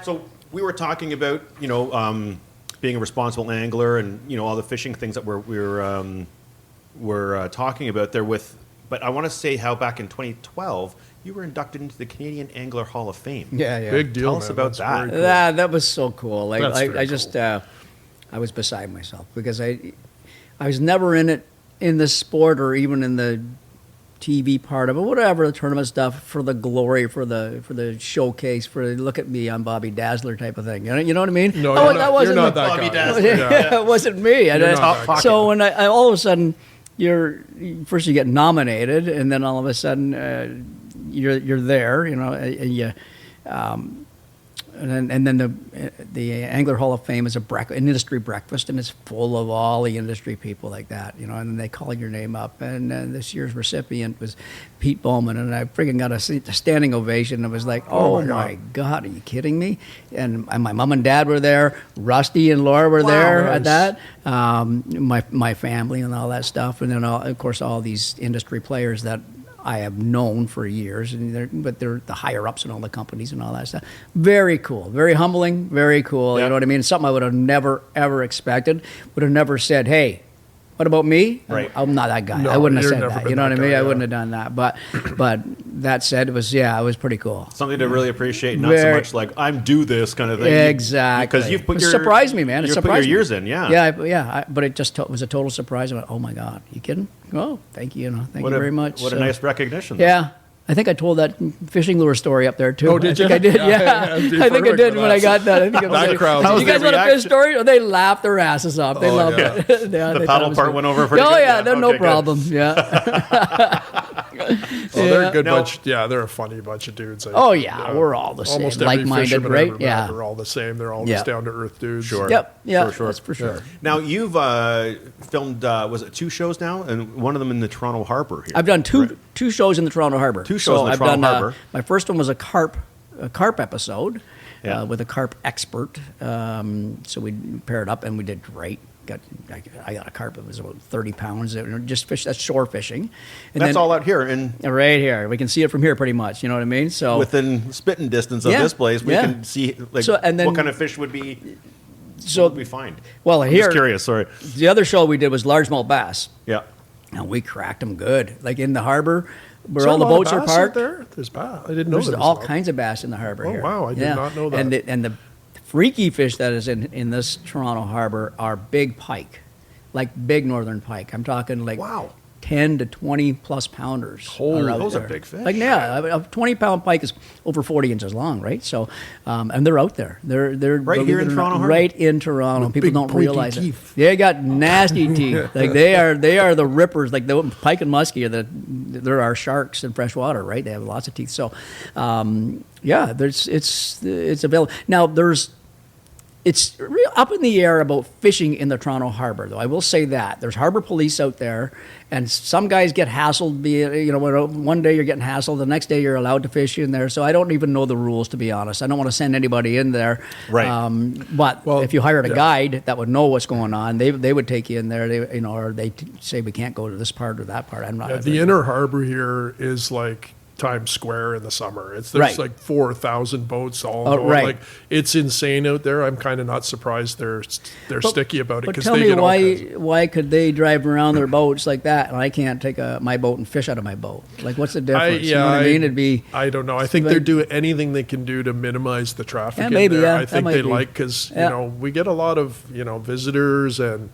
So we were talking about being a responsible angler and all the fishing things that we're talking about there with. But I want to say how back in 2012 you were inducted into the Canadian Angler Hall of Fame. Yeah, yeah. Big deal. Tell us man. about That's that. very cool. That was so cool. Like, That's very I just, cool. I was beside myself because I was never in the sport or even in the TV part of it, whatever the tournament stuff, for the glory, for the showcase, for look at me, I'm Bobby Dazzler type of thing. You know what I mean? No, that wasn't you're not that Bobby guy. Dazzler. Yeah. It wasn't me. So when I all of a sudden first you get nominated, and then all of a sudden you're there, and you. And then the Angler Hall of Fame is an industry breakfast, and it's full of all the industry people like that, and then they call your name up. And this year's recipient was Pete Bowman, and I freaking got a standing ovation. It was like, oh my God, are you kidding me? And my mom and dad were there, Rusty and Laura were there at that, my family and all that stuff, and then of course all these industry players that I have known for years, but they're the higher ups in all the companies and all that stuff. Very cool, very humbling, very cool. Yeah. You know what I mean? Something I would have never ever expected. Would have never said, "Hey, what about me?" Right. I'm not that guy. No, I wouldn't have you're said never that. been You know that what I mean? guy, I yeah. wouldn't have done that. But that said, it was pretty cool. Something to really appreciate, not so much like I'm do this kind of thing. Exactly. Because you've put It your surprised me, man. It You've put surprised your me. years in, yeah. Yeah. But it just was a total surprise. I went, "Oh my God, you kidding?" Oh, thank you. Thank you very much. What a So- nice recognition. though. Yeah. I think I told that fishing lure story up there too. Oh, did I think you? I did. Yeah, Yeah, it'd be I think I perfect did for when I that. got that. I think it was That like, crowd. did How you was guys their want a fish reaction? story? Or they laughed their asses off. They Oh, loved yeah. it. Yeah, The they thought paddle it was part good. went over pretty Oh good. yeah, no Okay, good. problem. Yeah. Oh, they're a good No. bunch. Yeah, they're a funny bunch of dudes. Oh, yeah, we're all the same. Almost every Like-minded, fisherman right? I've ever met, Yeah. they're all the same. They're all Yeah. just down to earth dudes. Sure. Yep. Yeah. Sure. That's for sure. Now you've filmed. Was it 2 shows now, and one of them in the Toronto Harbour here? I've done two shows in the Toronto Harbour. 2 shows in the I've Toronto done, Harbour. My first one was a carp episode Yeah. with a carp expert. So we paired up and we did great. I got a carp that was about 30 pounds. Just fish. That's shore fishing. And That's then, all out here, and right here. We can see it from here pretty much. You know what I mean? So within spitting distance of Yeah, this place, we yeah. can see like So, and then- what kind of fish would be. so What would we find? well I'm here. just curious. Sorry. The other show we did was largemouth bass. Yeah. And we cracked them good. Like in the harbor where Is there all the a lot of boats are bass out parked. there? There's bass. I didn't know There's there was all a lot. kinds of bass in the harbor Oh, here. wow, I did not know that. And the freaky fish that is in this Toronto harbor are big pike, like big northern pike. I'm talking like Wow. 10 to 20 plus pounders. Holy, out those are there. big fish. Like yeah, a 20-pound pike is over 40 inches long, right? So, and they're out there. They're Right believe here it in or not, Toronto Harbor? right in Toronto. People big don't pointy realize teeth. it. They got nasty teeth. Like they are the rippers. Like the pike and muskie are they're our sharks in freshwater, right? They have lots of teeth. So, yeah, it's available now. It's up in the air about fishing in the Toronto Harbour, though. I will say that there's harbor police out there, and some guys get hassled. One day you're getting hassled, the next day you're allowed to fish in there. So I don't even know the rules, to be honest. I don't want to send anybody in there. Right. But Well, if you hired a yeah. guide that would know what's going on, they would take you in there. Or they say we can't go to this part or that part. I'm not. Yeah, the inner harbor here is like Times Square in the summer. There's Right. like 4,000 boats all Oh, going. right. Like it's insane out there. I'm kind of not surprised they're sticky about it But because tell they me get all kinds. why could they drive around their boats like that, and I can't take my boat and fish out of my boat? Like, what's the difference? You know what I mean? It'd be. I don't know. I think they're doing anything they can do to minimize the traffic Yeah, in maybe, there. yeah, I that think might they be. like because Yeah. we get a lot of visitors and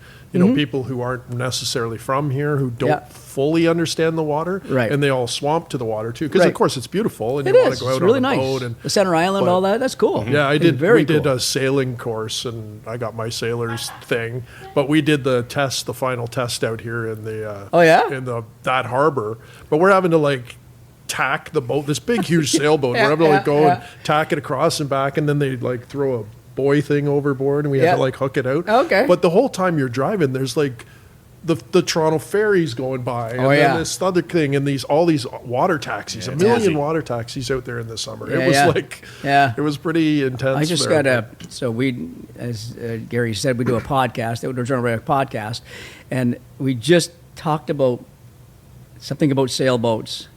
people who aren't necessarily from here who don't Yeah. fully understand the water, Right. and they all swamp to the water too because Right. of course it's beautiful and It you want is. to go out It's really on a nice. boat and The center island, but- all that. That's cool. yeah, It's very we did cool. a sailing course, and I got my sailor's thing. But we did the final test out here in the Oh, yeah? in that harbor. But we're having to like tack the boat, this big huge sailboat. We're having to like go and tack it across and back, and then they like throw a buoy thing overboard, and we Yeah. have to like hook it out. Okay. But the whole time you're driving, there's like the Toronto ferries going by, and Oh, yeah. then this other thing, and all these water taxis, Yeah, a it's million busy. water taxis out there in the summer. Yeah, It was yeah. like, Yeah. it was pretty intense. I just there. got so we, as Gary said, we do a podcast, the Journal podcast, and we just talked about something about sailboats.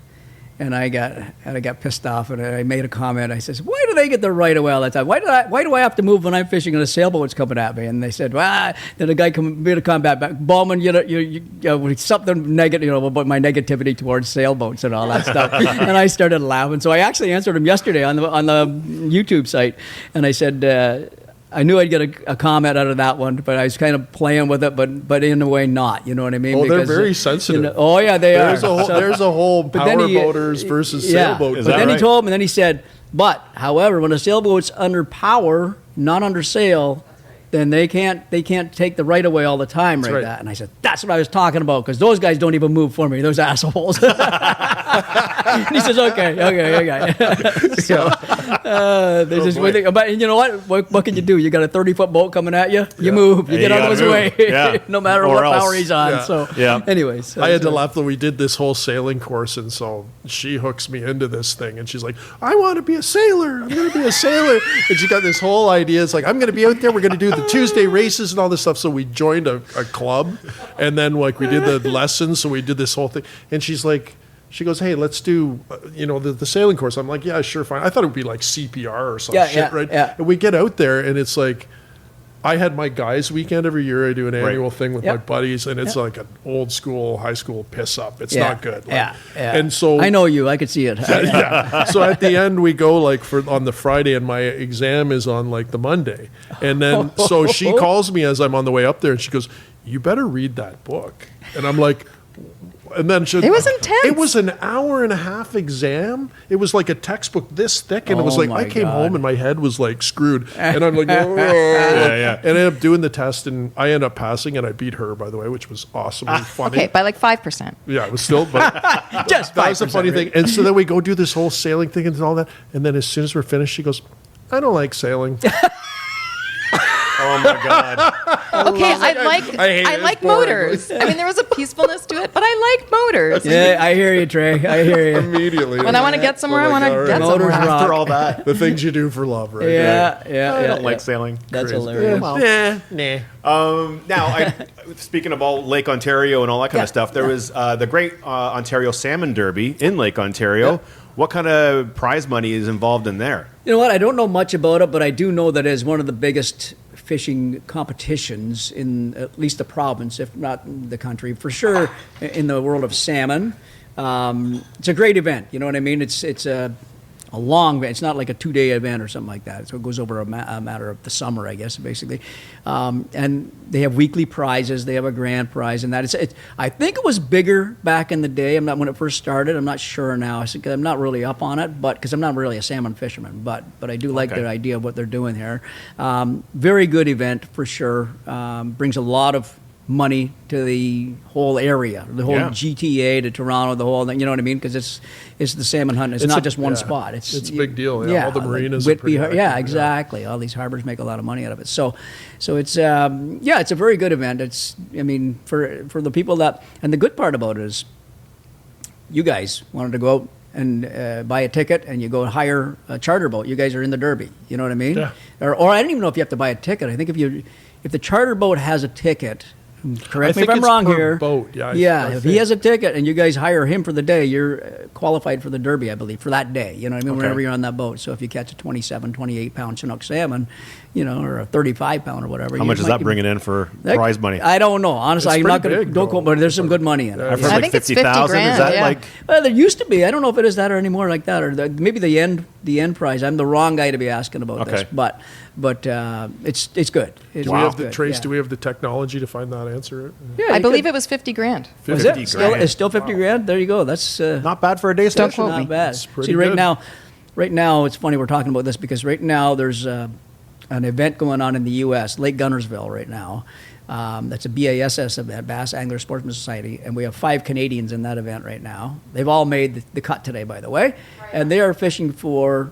And I got pissed off, and I made a comment. I says, "Why do they get the right of way all the time? Why do I have to move when I'm fishing and a sailboat's coming at me?" And they said, "Well," then the guy made a comment back, "Bowman, something negative, about my negativity towards sailboats and all that stuff." And I started laughing. So I actually answered him yesterday on the YouTube site, and I said, I knew I'd get a comment out of that one, but I was kind of playing with it, but in a way not. You know what I mean? Oh, they're Because, very sensitive. oh yeah, they There's are. a whole, there's a whole But then power he- boaters versus yeah. sailboat. Is But that then right? he told me, then he said, but however, when a sailboat's under power, not under sail, then they can't take the right of way all the time, right? right. That. And I said, that's what I was talking about, because those guys don't even move for me, those assholes. And he says, okay. So they just wait. But you know what can you do? You got a 30-foot boat coming at you. You move. You Yeah, get you out of his gotta way, move. Yeah. no matter Or what else. power he's on. Yeah. So Yeah. anyways, so I had to laugh that we did this whole sailing course, and so she hooks me into this thing, and she's like, "I want to be a sailor. I'm going to be a sailor." And she got this whole idea. It's like, I'm going to be out there. We're going to do the Tuesday races and all this stuff. So we joined a club, and then like we did the lessons. So we did this whole thing, and she's like. She goes, hey, let's do, the sailing course. I'm like, yeah, sure, fine. I thought it would be like CPR or some shit, right? Yeah. And we get out there, and it's like, I had my guys' weekend every year. I do an annual thing with my buddies, and it's like an old school, high school piss up. It's not good. Like, And so I know you. I could see it. yeah. So at the end we go like on the Friday, and my exam is on like the Monday, and then so she calls me as I'm on the way up there, and she goes, "You better read that book," and I'm like. And then It was intense. It was an hour and a half exam. It was like a textbook this thick, and it was Oh like my I came God. home and my head was like screwed, and I'm like, oh. yeah. And I ended up doing the test, and I ended up passing, and I beat her, by the way, which was awesome and funny. Okay, by like 5%. Yeah, it was still, but Just that was the 5%, funny thing. And so then we go do this whole sailing thing and all that, and then as soon as we're finished, she goes, "I don't like sailing." Oh my God. Okay, I hate it. like It's boring. motors. I mean, there was a peacefulness to it, but I like motors. Yeah, I hear you, Trey. I hear you. Immediately. When I want to get somewhere, I Oh my want to God, get right. Motors somewhere. rock. After all that, The things you do for love, right? Yeah. I don't like sailing. That's Crazy. hilarious. Now, speaking of all Lake Ontario and all that kind Yeah, of stuff, there was the Great Ontario Salmon Derby in Lake Ontario. What kind of prize money is involved in there? You know what? I don't know much about it, but I do know that it is one of the biggest fishing competitions in at least the province, if not the country, for sure. In the world of salmon, it's a great event. You know what I mean? It's a long event. It's not like a 2-day event or something like that. So it goes over a matter of the summer, I guess, basically. And they have weekly prizes. They have a grand prize, and that I think it was bigger back in the day. I'm not when it first started. I'm not sure now. I'm not really up on it, but because I'm not really a salmon fisherman, but I do like the idea of what they're doing here. Very good event for sure. Brings a lot of money to the whole area, the whole GTA to Toronto, the whole thing. You know what I mean? Because it's the salmon hunt. It's not just one spot. It's a big deal. Yeah, all the marinas. Are Whitby, pretty yeah, active, exactly. All these harbors make a lot of money out of it. So it's it's a very good event. It's for the people that, and the good part about it is, you guys wanted to go out and buy a ticket, and you go hire a charter boat. You guys are in the Derby. You know what I mean? Yeah. Or I don't even know if you have to buy a ticket. I think if the charter boat has a ticket. Correct me if think I'm it's wrong per here. boat, yeah, I if he think. has a ticket and you guys hire him for the day, you're qualified for the Derby, I believe, for that day. You know what I mean? Okay. Whenever you're on that boat. So if you catch a 27, 28-pound Chinook salmon, or a 35-pound or whatever. How much is that bringing in for prize money? I don't know. Honestly, It's I'm not pretty going to big, don't quote, though. but there's some good money in it. Yeah. I've heard I like think it's 50,000. Is 50 that grand, like? Well, there used to be. I don't know if it is that or anymore like that, or maybe the end prize. I'm the wrong guy to be asking about this, Okay. but it's good. It's Do we have good, Trace? yeah. Do we have the technology to find that answer? Yeah, I you believe could- it was 50 grand. Was 50 it? Still, grand. it's still 50 grand? There you go. That's Not bad for a day's Don't fishing. quote me. not bad. It's pretty See, right good. now, it's funny we're talking about this because right now there's an event going on in the U.S., Lake Gunnersville right now. That's a BASS event, Bass Angler Sportsman Society, and we have 5 Canadians in that event right now. They've all made the cut today, by the way, and they are fishing for,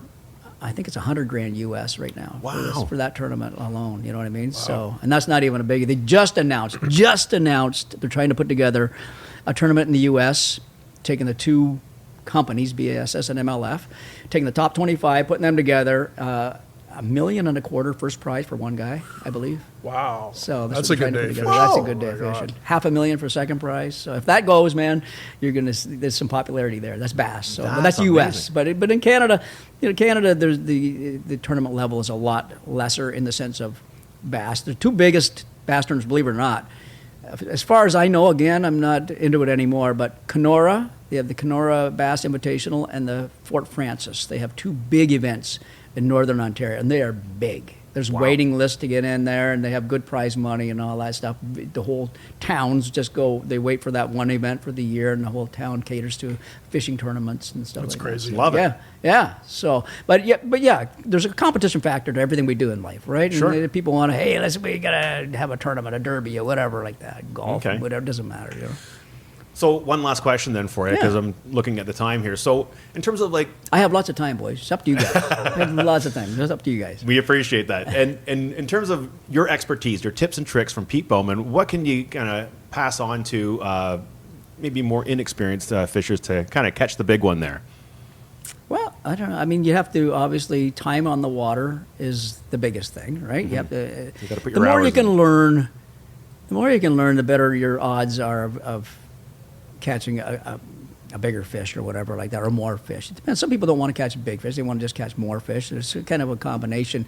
I think it's 100 grand US right now. Wow. For that tournament alone, you know what I mean? So, and that's not even a big. They just announced they're trying to put together a tournament in the US, taking the 2 companies, BASS and MLF, taking the top 25, putting them together. $1.25 million first prize for one guy, I believe. Wow. So that's what a they're good trying to day. put together. That's a Oh, good day my fishing. God. $500,000 for second prize. So if that goes, man, there's some popularity there. That's bass. So but That's that's U.S. But in Canada, Canada, there's the tournament level is a lot lesser in the sense of bass. The 2 biggest bass tournaments, believe it or not, as far as I know, again, I'm not into it anymore. But Kenora, they have the Kenora Bass Invitational and the Fort Francis. They have 2 big events in Northern Ontario, and they are big. There's waiting lists to get in there, and they have good prize money and all that stuff. The whole towns just go, they wait for that one event for the year, and the whole town caters to fishing tournaments and stuff. That's like crazy. That. Love it. Yeah. So, but yeah, there's a competition factor to everything we do in life, right? Sure. And people want to, hey, we gotta have a tournament, a derby, or whatever like that, golf, Okay. whatever, doesn't matter. So one last question then for you, because I'm looking at the time here. So in terms of like, I have lots of time, boys. It's up to you guys. I have lots of time. It's up to you guys. we appreciate that. And in terms of your expertise, your tips and tricks from Pete Bowman, what can you kind of pass on to maybe more inexperienced fishers to kind of catch the big one there? Well, I don't know. I mean, you have to, obviously, time on the water is the biggest thing, right? You have to. You gotta put the your more you hours can in. learn, the better your odds are of catching a bigger fish or whatever like that, or more fish. It depends. Some people don't want to catch big fish; they want to just catch more fish. It's kind of a combination.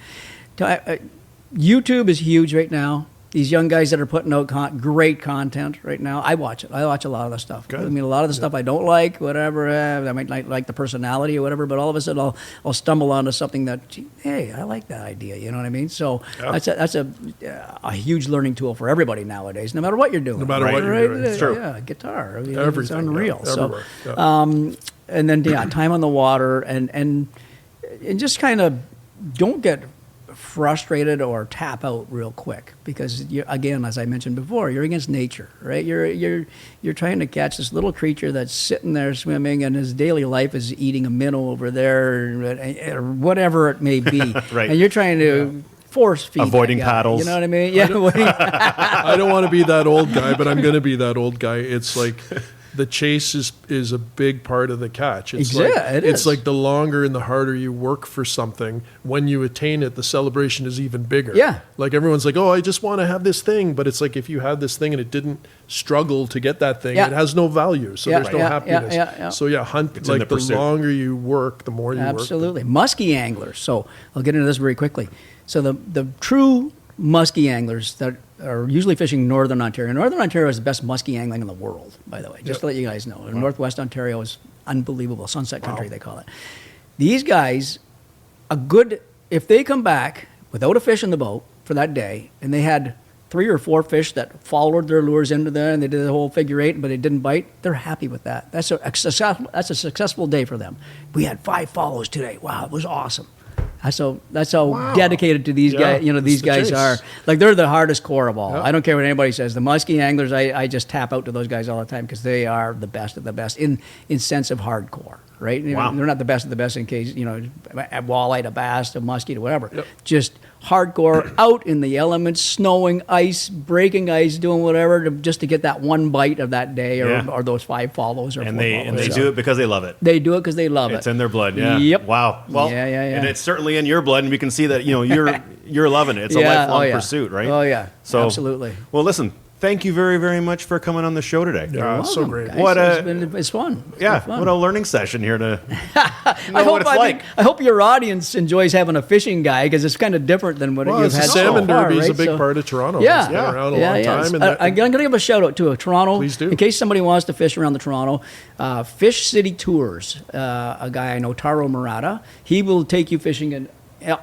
YouTube is huge right now. These young guys that are putting out great content right now, I watch it. I watch a lot of the stuff. Good. I mean, a lot of the stuff I don't like, whatever. I might not like the personality or whatever, but all of a sudden I'll stumble onto something that, gee, hey, I like that idea. You know what I mean? So that's a huge learning tool for everybody nowadays, no matter what you're doing. No matter what you're doing. It's true. Yeah, guitar. I mean, Everything. it's unreal. Yeah, So, everywhere. Yeah. and then time on the water, and just kind of don't get frustrated or tap out real quick, because again, as I mentioned before, you're against nature, right? You're trying to catch this little creature that's sitting there swimming, and his daily life is eating a minnow over there, or whatever it may be. Right. And you're trying to force feed Avoiding that guy, paddles. You know what I mean? Yeah. I don't want to be that old guy, but I'm going to be that old guy. It's like the chase is a big part of the catch. It's It's like the longer and the harder you work for something, when you attain it, the celebration is even bigger. Yeah. Like everyone's like, oh, I just want to have this thing. But it's like if you had this thing and it didn't struggle to get that thing, Yeah. it has no value. So Yeah, there's no yeah, happiness. yeah. So hunt, It's in like the the pursuit. longer you work, the more you work. Absolutely. Muskie anglers. So I'll get into this very quickly. So the true muskie anglers that are usually fishing Northern Ontario. Northern Ontario is the best muskie angling in the world, by the way, just to let you guys know. Wow. Northwest Ontario is unbelievable. Sunset country, they call it. These guys, if they come back without a fish in the boat for that day, and they had 3 or 4 fish that followed their lures into there, and they did the whole figure 8, but it didn't bite, they're happy with that. That's a successful day for them. We had 5 follows today. Wow, it was awesome. That's how dedicated to these guys. You know, these the guys chase. are. Like, they're the hardest core of all. Yeah. I don't care what anybody says. The muskie anglers, I just tap out to those guys all the time, because they are the best of the best in sense of hardcore. Right? You know, Wow. they're not the best of the best in case, you know, a walleye, a bass, a muskie, or whatever. Yep. Just hardcore, out in the elements, snowing, ice, breaking ice, doing whatever, just to get that one bite of that day, or those 5 follows, or And 4 they follows. do it because they love it. They do it because they love It's it. in their blood. Yeah. Yep. Wow. Well, Yeah. and it's certainly in your blood, and we can see that, you know, you're loving it. It's a lifelong pursuit, right? Oh yeah. So Absolutely. Well, listen. Thank you very, very much for coming on the show today. Yeah, it's so great. Guys. What it's fun. It's Yeah, been fun. what a learning session here to I know what it's like. hope your audience enjoys having a fishing guy, because it's kind of different than what Well, you've it's had the salmon so far, derby is a right? big So- part of Toronto. Yeah, It's been around a long time. And I'm going to give a shout out to Toronto. Please do. In case somebody wants to fish around the Toronto, Fish City Tours. A guy I know, Taro Murata. He will take you fishing in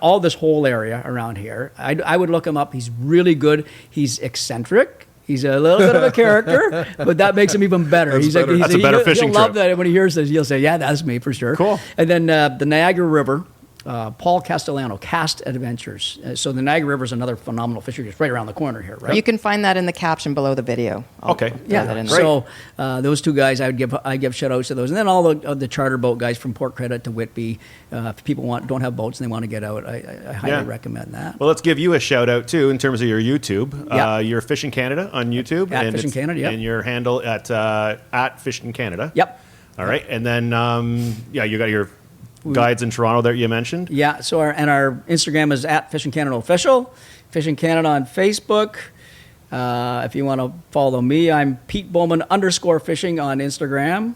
all this whole area around here. I would look him up. He's really good. He's eccentric. He's a little bit of a character, but that makes him even better. That's better. That's a better he'll fishing love trip. that when he hears this. He'll say, "Yeah, that's me for sure." Cool. And then the Niagara River. Paul Castellano, Cast Adventures. So the Niagara River is another phenomenal fishery, just right around the corner here, right? You can find that in the caption below the video. I'll Okay. throw that in there. So those 2 guys, I give shout outs to those, and then all the charter boat guys from Port Credit to Whitby. If people don't have boats and they want to get out, I highly recommend that. Well, let's give you a shout out too in terms of your YouTube. Yeah. You're Fishin Canada on YouTube. At and Fishin it's- Canada, yep. And your handle at Fishin Canada. Yep. All right. And then you got your guides in Toronto that you mentioned. Yeah. So our Instagram is at Fishin Canada Official, Fishin Canada on Facebook. If you want to follow me, I'm Pete Bowman _fishing on Instagram.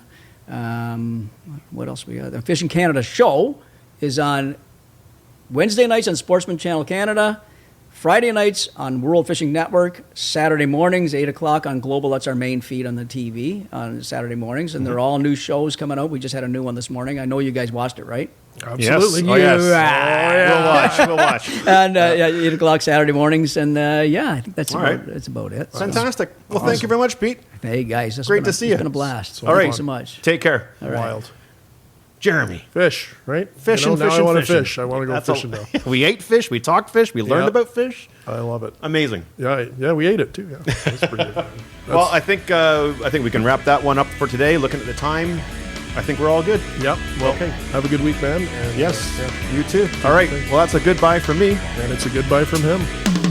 What else we got? The Fishin Canada show is on Wednesday nights on Sportsman Channel Canada, Friday nights on World Fishing Network, Saturday mornings, 8 o'clock on Global. That's our main feed on the TV on Saturday mornings. And they're all new shows coming out. We just had a new one this morning. I know you guys watched it, right? Absolutely. Yes. Oh, yes. We'll watch. And 8 o'clock Saturday mornings, and I think that's All right. that's about it. Fantastic. Well, thank you very much, Pete. Hey guys, Great to see you. It's been a blast. All Thank right. you so much. Take care. All right. Wild. Jeremy. Fish, right? Fishing, now I fishing, want to fishing. fish. I want to go That's fishing now. We ate fish. We talked fish. We learned Yeah. about fish. I love it. Amazing. Yeah, we ate it too. Yeah, that's pretty good. Well, I think we can wrap that one up for today. Looking at the time, I think we're all good. Yep. Well, Okay. have a good week, man. And, Yes. yeah. You too. All right. Well, that's a goodbye from me. And it's a goodbye from him.